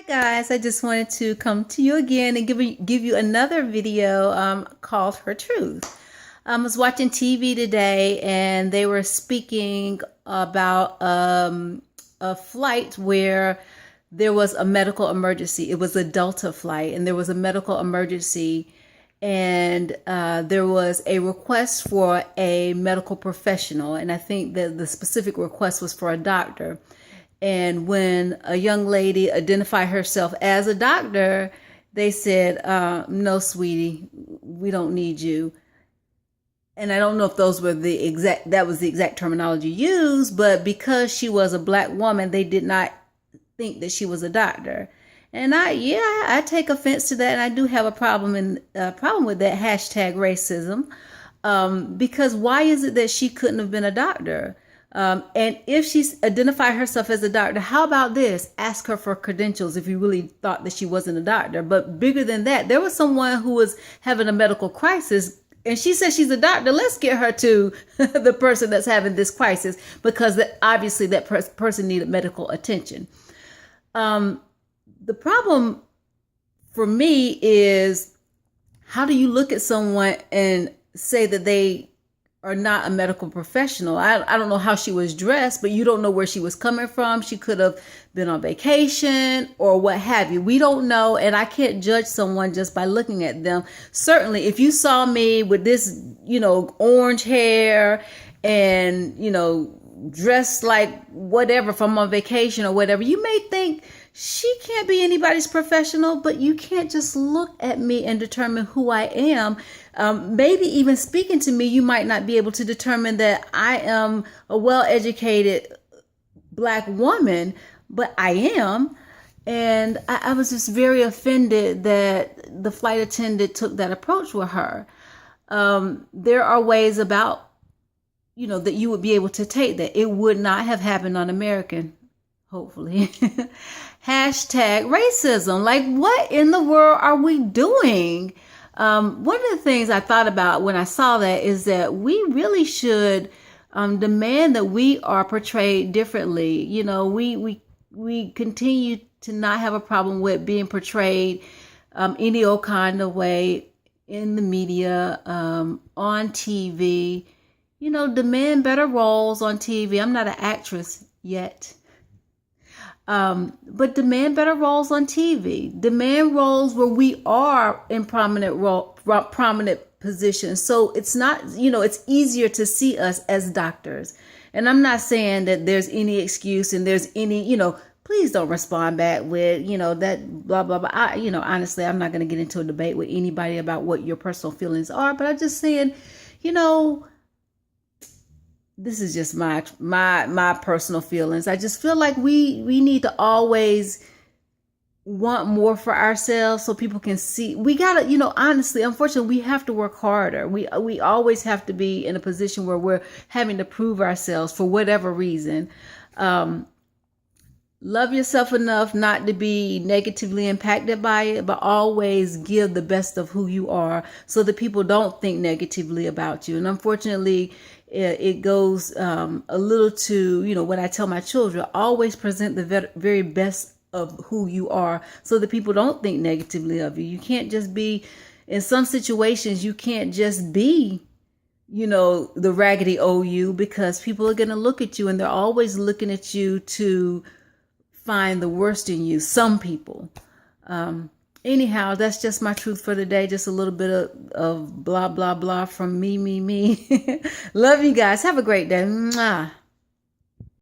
Guys, I just wanted to come to you again and give you another video called Her Truth. I was watching TV today and they were speaking about a flight where there was a medical emergency. It was a Delta flight and there was a medical emergency, and there was a request for a medical professional, and I think that the specific request was for a doctor. And when a young lady identified herself as a doctor, they said, no, sweetie, we don't need you. And I don't know if that was the exact terminology used, but because she was a black woman, they did not think that she was a doctor. And I take offense to that. And I do have a problem with that hashtag racism. Because why is it that she couldn't have been a doctor? And if she's identified herself as a doctor, how about this? Ask her for credentials if you really thought that she wasn't a doctor. But bigger than that, there was someone who was having a medical crisis, and she said she's a doctor. Let's get her to the person that's having this crisis, because obviously that person needed medical attention. The problem for me is, how do you look at someone and say that they are not a medical professional? I don't know how she was dressed, but you don't know where she was coming from. She could have been on vacation or what have you. We don't know. And I can't judge someone just by looking at them. Certainly, if you saw me with this, orange hair and, dressed like whatever from on vacation or whatever, you may think she can't be anybody's professional, but you can't just look at me and determine who I am. Maybe even speaking to me, you might not be able to determine that I am a well-educated black woman, but I am. And I was just very offended that the flight attendant took that approach with her. There are ways about, that you would be able to take that. It would not have happened on American, hopefully. Hashtag racism. Like, what in the world are we doing? One of the things I thought about when I saw that is that we really should demand that we are portrayed differently. We continue to not have a problem with being portrayed any old kind of way in the media, on TV. Demand better roles on TV. I'm not an actress yet. But demand better roles on TV. Demand roles where we are in prominent positions. So it's not, it's easier to see us as doctors. And I'm not saying that there's any excuse and there's any, please don't respond back with, that blah, blah, blah. Honestly, I'm not going to get into a debate with anybody about what your personal feelings are, but I'm just saying, this is just my personal feelings. I just feel like we need to always want more for ourselves so people can see. We gotta, honestly, unfortunately, we have to work harder. We always have to be in a position where we're having to prove ourselves for whatever reason. Love yourself enough not to be negatively impacted by it, but always give the best of who you are so that people don't think negatively about you. And unfortunately, it goes a little to, when I tell my children, always present the very best of who you are so that people don't think negatively of you. You can't just be, in some situations, you can't just be, the raggedy OU, because people are going to look at you and they're always looking at you to find the worst in you. Some people. Anyhow, that's just my truth for the day. Just a little bit of blah, blah, blah from me. Love you guys. Have a great day. Mwah.